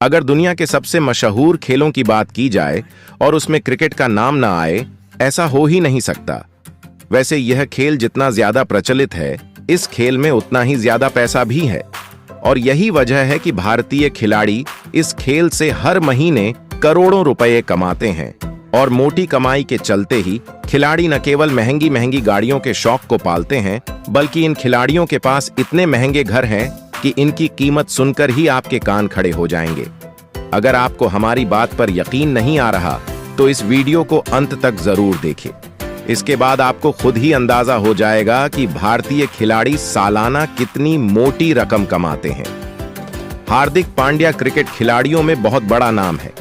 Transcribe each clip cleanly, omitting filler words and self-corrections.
अगर दुनिया के सबसे मशहूर खेलों की बात की जाए और उसमें क्रिकेट का नाम ना आए, ऐसा हो ही नहीं सकता। वैसे यह खेल जितना ज्यादा प्रचलित है, इस खेल में उतना ही ज्यादा पैसा भी है। और यही वजह है कि भारतीय खिलाड़ी इस खेल से हर महीने करोड़ों रुपए कमाते हैं। और मोटी कमाई के चलते ही खिलाड़ी न केवल महंगी महंगी गाड़ियों के शौक को पालते हैं, बल्कि इन खिलाड़ियों के पास इतने महंगे घर हैं कि इनकी कीमत सुनकर ही आपके कान खड़े हो जाएंगे। अगर आपको हमारी बात पर यकीन नहीं आ रहा, तो इस वीडियो को अंत तक जरूर देखें। इसके बाद आपको खुद ही अंदाजा हो जाएगा कि भारतीय खिलाड़ी सालाना कितनी मोटी रकम कमाते हैं। हार्दिक पांड्या क्रिकेट खिलाड़ियों में बहुत बड़ा नाम है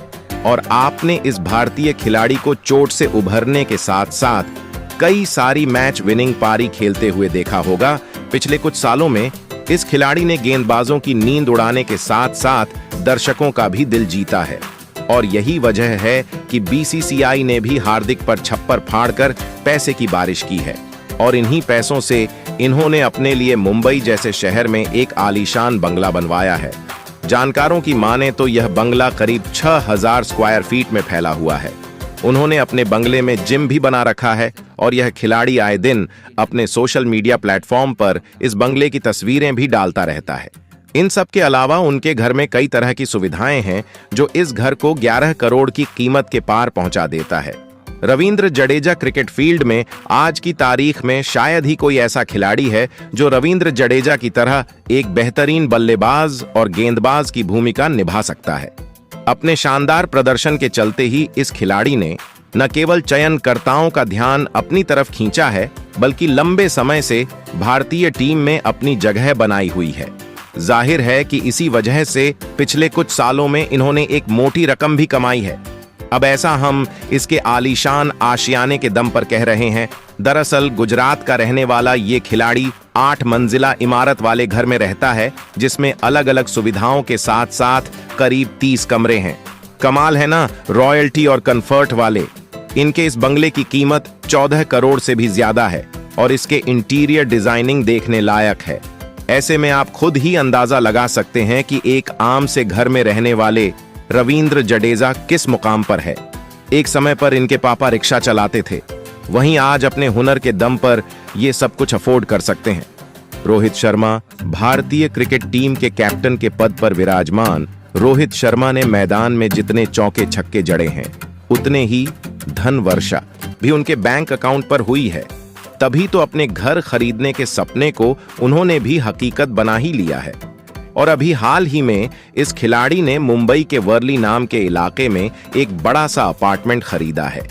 और आपने इस भारतीय खिलाड़ी को चोट से उभरने के साथ साथ कई सारी मैच विनिंग पारी खेलते हुए देखा होगा। पिछले कुछ सालों में इस खिलाड़ी ने गेंदबाजों की नींद उड़ाने के साथ साथ दर्शकों का भी दिल जीता है। और यही वजह है कि बीसीसीआई ने भी हार्दिक पर छप्पर फाड़कर पैसे की बारिश की है। और इन्हीं पैसों से इन्होंने अपने लिए मुंबई जैसे शहर में एक आलीशान बंगला बनवाया है। जानकारों की माने तो यह बंगला करीब 6000 स्क्वायर फीट में फैला हुआ है। उन्होंने अपने बंगले में जिम भी बना रखा है और यह खिलाड़ी आए दिन अपने सोशल मीडिया प्लेटफॉर्म पर इस बंगले की तस्वीरें भी डालता रहता है। इन सब के अलावा उनके घर में कई तरह की सुविधाएं हैं जो इस घर को 11 करोड़ की कीमत के पार पहुंचा देता है। रविंद्र जडेजा क्रिकेट फील्ड में आज की तारीख में शायद ही कोई ऐसा खिलाड़ी है जो रविंद्र जडेजा की तरह एक बेहतरीन बल्लेबाज और गेंदबाज की भूमिका निभा सकता है। अपने शानदार प्रदर्शन के चलते ही इस खिलाड़ी ने न केवल चयनकर्ताओं का ध्यान अपनी तरफ खींचा है, बल्कि लंबे समय से भारतीय टीम में अपनी जगह बनाई हुई है। जाहिर है कि इसी वजह से पिछले कुछ सालों में इन्होंने एक मोटी रकम भी कमाई है। अब ऐसा हम इसके आलीशान आशियाने के दम पर कह रहे हैं। दरअसल गुजरात का रहने वाला ये खिलाड़ी 8 मंजिला इमारत वाले घर में रहता है, जिसमें अलग अलग सुविधाओं के साथ साथ करीब 30 कमरे हैं। कमाल है ना, रॉयल्टी और कंफर्ट वाले। इनके इस बंगले की कीमत 14 करोड़ से भी ज्यादा है और इसके इंटीरियर डिजाइनिंग देखने लायक है। ऐसे में आप खुद ही अंदाजा लगा सकते हैं कि एक आम से घर में रहने वाले रविंद्र जडेजा किस मुकाम पर है। एक समय पर इनके पापा रिक्शा चलाते थे, वहीं आज अपने हुनर के दम पर ये सब कुछ अफोर्ड कर सकते हैं। रोहित शर्मा भारतीय क्रिकेट टीम के कैप्टन के पद पर विराजमान रोहित शर्मा ने मैदान में जितने चौके छक्के जड़े हैं, उतने ही धन वर्षा भी उनके बैंक अकाउंट पर हुई है। तभी तो अपने घर खरीदने के सपने को उन्होंने भी हकीकत बना ही लिया है। और अभी हाल ही में इस खिलाड़ी ने मुंबई के वर्ली नाम के इलाके में एक बड़ा सा अपार्टमेंट खरीदा है।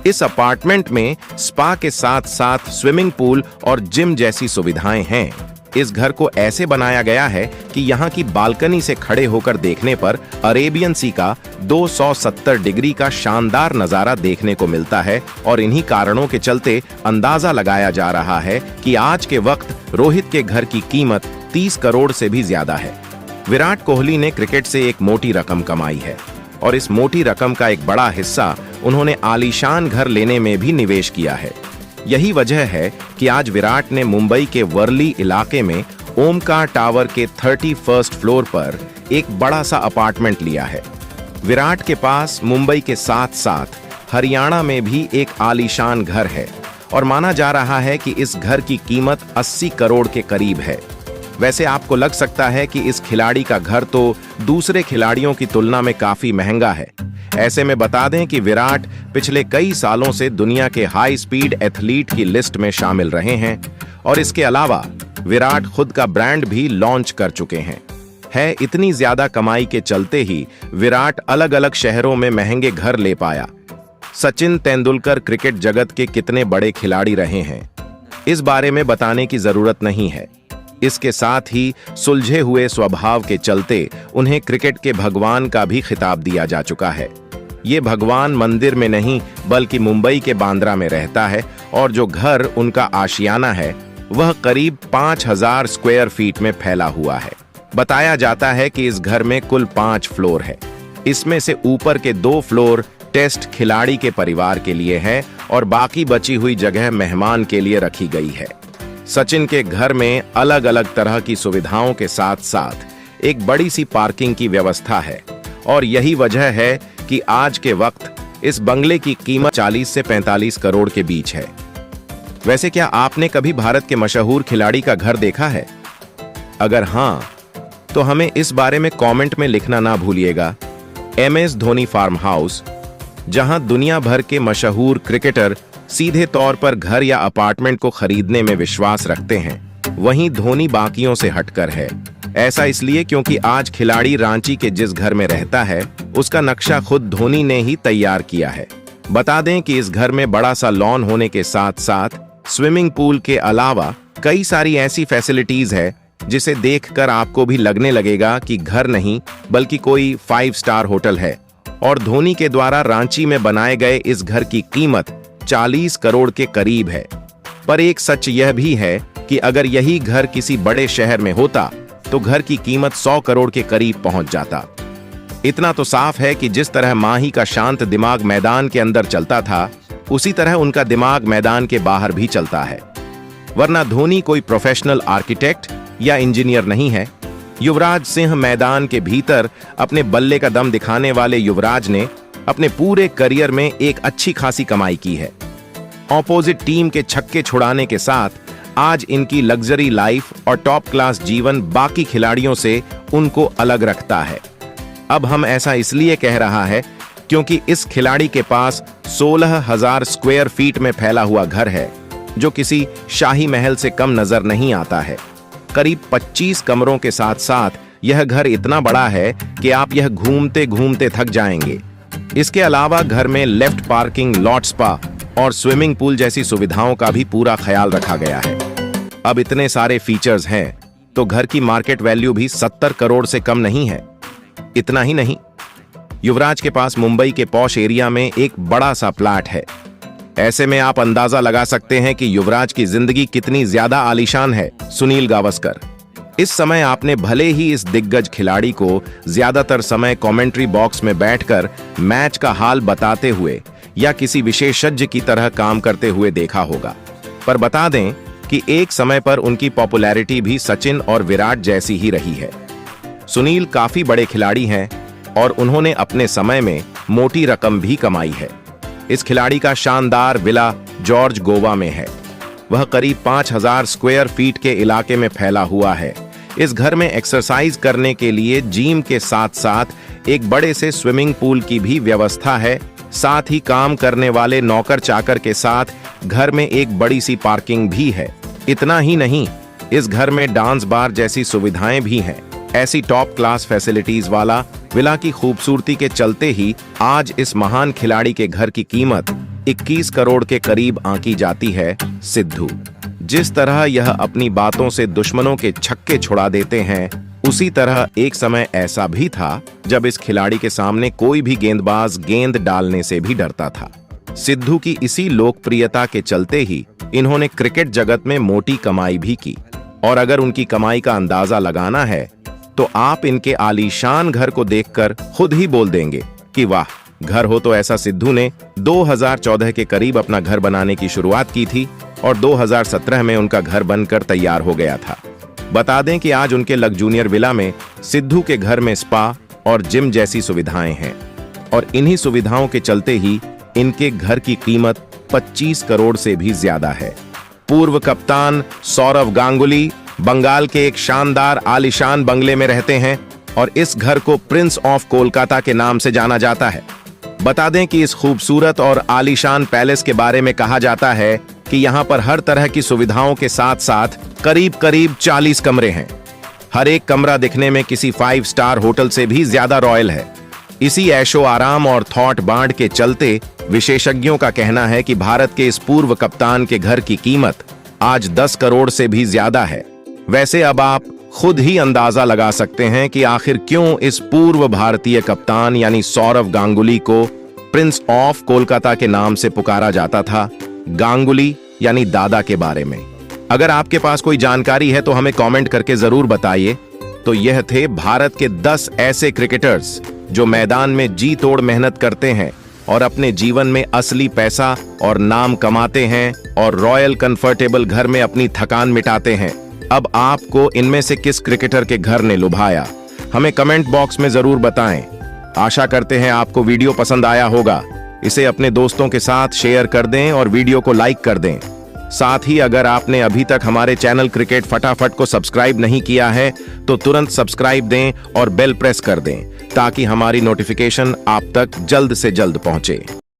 इस अपार्टमेंट में स्पा के साथ साथ स्विमिंग पूल और जिम जैसी सुविधाएं हैं। इस घर को ऐसे बनाया गया है कि यहाँ की बालकनी से खड़े होकर देखने पर अरेबियन सी का 270 डिग्री का शानदार नजारा देखने को मिलता है। और इन्हीं कारणों के चलते अंदाजा लगाया जा रहा है कि आज के वक्त रोहित के घर की कीमत 30 करोड़ से भी ज्यादा है। विराट कोहली ने क्रिकेट से एक मोटी रकम कमाई है और इस मोटी रकम का एक बड़ा हिस्सा उन्होंने आलीशान घर लेने में भी निवेश किया है। यही वजह है कि आज विराट ने मुंबई के वर्ली इलाके में ओमकार टावर के 31st फ्लोर पर एक बड़ा सा अपार्टमेंट लिया है। विराट के पास मुंबई के साथ साथ हरियाणा में भी एक आलीशान घर है और माना जा रहा है कि इस घर की कीमत 80 करोड़ के करीब है। वैसे आपको लग सकता है कि इस खिलाड़ी का घर तो दूसरे खिलाड़ियों की तुलना में काफी महंगा है। ऐसे में बता दें कि विराट पिछले कई सालों से दुनिया के हाई स्पीड एथलीट की लिस्ट में शामिल रहे हैं और इसके अलावा विराट खुद का ब्रांड भी लॉन्च कर चुके हैं। इतनी ज्यादा कमाई के चलते ही विराट अलग अलग शहरों में महंगे घर ले पाया। सचिन तेंदुलकर क्रिकेट जगत के कितने बड़े खिलाड़ी रहे हैं, इस बारे में बताने की जरूरत नहीं है। इसके साथ ही सुलझे हुए स्वभाव के चलते उन्हें क्रिकेट के भगवान का भी खिताब दिया जा चुका है। ये भगवान मंदिर में नहीं बल्कि मुंबई के बांद्रा में रहता है और जो घर उनका आशियाना है वह करीब 5000 स्क्वायर फीट में फैला हुआ है। बताया जाता है कि इस घर में कुल 5 फ्लोर है। इसमें से ऊपर के 2 फ्लोर टेस्ट खिलाड़ी के परिवार के लिए है और बाकी बची हुई जगह मेहमान के लिए रखी गई है। सचिन के घर में अलग अलग तरह की सुविधाओं के साथ साथ एक बड़ी सी पार्किंग की व्यवस्था है और यही वजह है कि आज के वक्त इस बंगले की कीमत 40 से 45 करोड़ के बीच है। वैसे क्या आपने कभी भारत के मशहूर खिलाड़ी का घर देखा है? अगर हां, तो हमें इस बारे में कमेंट में लिखना ना भूलिएगा। MS धोनी फार्म हाउस, जहां दुनिया भर के मशहूर क्रिकेटर सीधे तौर पर घर या अपार्टमेंट को खरीदने में विश्वास रखते हैं, वहीं धोनी बाकियों से हटकर है। ऐसा इसलिए क्योंकि आज खिलाड़ी रांची के जिस घर में रहता है, उसका नक्शा खुद धोनी ने ही तैयार किया है। बता दें कि इस घर में बड़ा सा लॉन होने के साथ साथ स्विमिंग पूल के अलावा कई सारी ऐसी फैसिलिटीज है जिसे देखकर आपको भी लगने लगेगा कि घर नहीं बल्कि कोई 5 स्टार होटल है। और धोनी के द्वारा रांची में बनाए गए इस घर की कीमत 40 करोड़ के करीब है। पर एक सच यह भी है कि अगर यही घर किसी बड़े शहर में होता तो घर की कीमत 100 करोड़ के करीब पहुंच जाता। इतना तो साफ है कि जिस तरह माही का शांत दिमाग मैदान के अंदर चलता था, उसी तरह उनका दिमाग मैदान के बाहर भी चलता है। वरना धोनी कोई प्रोफेशनल आर्किटेक्ट या इंजीनियर नहीं है। युवराज सिंह मैदान के भीतर अपने बल्ले का दम दिखाने वाले युवराज ने अपने पूरे करियर में एक अच्छी खासी कमाई की है। ऑपोजिट टीम के छक्के छुड़ाने के साथ आज इनकी लग्जरी लाइफ और टॉप क्लास जीवन बाकी खिलाड़ियों से उनको अलग रखता है। अब हम ऐसा इसलिए कह रहा है क्योंकि इस खिलाड़ी के पास 16,000 स्क्वायर फीट में फैला हुआ घर है, जो किसी शाही महल से कम नजर नहीं आता है। करीब 25 कमरों के साथ साथ यह घर इतना बड़ा है कि आप यह घूमते घूमते थक जाएंगे। इसके अलावा घर में लेफ्ट पार्किंग, लॉट स्पा और स्विमिंग पूल जैसी सुविधाओं का भी पूरा ख्याल रखा गया है। अब इतने सारे फीचर्स हैं तो घर की मार्केट वैल्यू भी 70 करोड़ से कम नहीं है। इतना ही नहीं, युवराज के पास मुंबई के पॉश एरिया में एक बड़ा सा प्लाट है। ऐसे में आप अंदाजा लगा सकते हैं कि युवराज की जिंदगी कितनी ज्यादा आलीशान है। सुनील गावस्कर, इस समय आपने भले ही इस दिग्गज खिलाड़ी को ज्यादातर समय कमेंट्री बॉक्स में बैठकर मैच का हाल बताते हुए या किसी विशेषज्ञ की तरह काम करते हुए देखा होगा, पर बता दें कि एक समय पर उनकी पॉपुलैरिटी भी सचिन और विराट जैसी ही रही है। सुनील काफी बड़े खिलाड़ी हैं और उन्होंने अपने समय में मोटी रकम भी कमाई है। इस खिलाड़ी का शानदार विला जॉर्ज गोवा में है। वह करीब 5,000 स्क्वायर फीट के इलाके में फैला हुआ है। इस घर में एक्सरसाइज करने के लिए जिम के साथ साथ एक बड़े से स्विमिंग पूल की भी व्यवस्था है। साथ ही काम करने वाले नौकर चाकर के साथ घर में एक बड़ी सी पार्किंग भी है। इतना ही नहीं, इस घर में डांस बार जैसी सुविधाएं भी हैं। ऐसी टॉप क्लास फैसिलिटीज वाला विला की खूबसूरती के चलते ही आज इस महान खिलाड़ी के घर की कीमत 21 करोड़ के करीब आंकी जाती है। सिद्धू, जिस तरह यह अपनी बातों से दुश्मनों के छक्के छुड़ा देते हैं, उसी तरह एक समय ऐसा भी था जब इस खिलाड़ी के सामने कोई भी गेंदबाज गेंद डालने से भी डरता था। सिद्धू की इसी लोकप्रियता के चलते ही इन्होंने क्रिकेट जगत में मोटी कमाई भी की। और अगर उनकी कमाई का अंदाजा लगाना है तो आप इनके आलीशान घर को देखकर खुद ही बोल देंगे कि वाह, घर हो तो ऐसा। सिद्धू ने 2014 के करीब अपना घर बनाने की शुरुआत की थी और 2017 में उनका घर बनकर तैयार हो गया था। बता दें कि आज उनके लग जूनियर विला में सिद्धू के घर में स्पा और जिम जैसी सुविधाएं हैं और इन्हीं सुविधाओं के चलते ही इनके घर की कीमत 25 करोड़ से भी ज्यादा है। पूर्व कप्तान सौरव गांगुली बंगाल के एक शानदार आलीशान बंगले में रहते हैं और इस घर को प्रिंस ऑफ कोलकाता के नाम से जाना जाता है। बता दें कि इस खूबसूरत और आलीशान पैलेस के बारे में कहा जाता है कि यहाँ पर हर तरह की सुविधाओं के साथ साथ करीब 40 कमरे हैं। हर एक कमरा दिखने में किसी 5 स्टार होटल से भी ज्यादा रॉयल है। इसी ऐशो आराम और थॉट बांट के चलते विशेषज्ञों का कहना है कि भारत के इस पूर्व कप्तान के घर की कीमत आज 10 करोड़ से भी ज्यादा है। वैसे अब आप खुद ही अंदाजा लगा सकते हैं कि आखिर क्यों इस पूर्व भारतीय कप्तान यानी सौरव गांगुली को प्रिंस ऑफ कोलकाता के नाम से पुकारा जाता था। गांगुली यानी दादा के बारे में अगर आपके पास कोई जानकारी है तो हमें कमेंट करके जरूर बताइए। तो यह थे भारत के 10 ऐसे क्रिकेटर्स जो मैदान में जी तोड़ मेहनत करते हैं और अपने जीवन में असली पैसा और नाम कमाते हैं और रॉयल कंफर्टेबल घर में अपनी थकान मिटाते हैं। अब आपको इनमें से किस क्रिकेटर के घर ने लुभाया, हमें कमेंट बॉक्स में जरूर बताएं। आशा करते हैं आपको वीडियो पसंद आया होगा। इसे अपने दोस्तों के साथ शेयर कर दें और वीडियो को लाइक कर दें। साथ ही अगर आपने अभी तक हमारे चैनल क्रिकेट फटाफट को सब्सक्राइब नहीं किया है तो तुरंत सब्सक्राइब दें और बेल प्रेस कर दें ताकि हमारी नोटिफिकेशन आप तक जल्द से जल्द पहुंचे।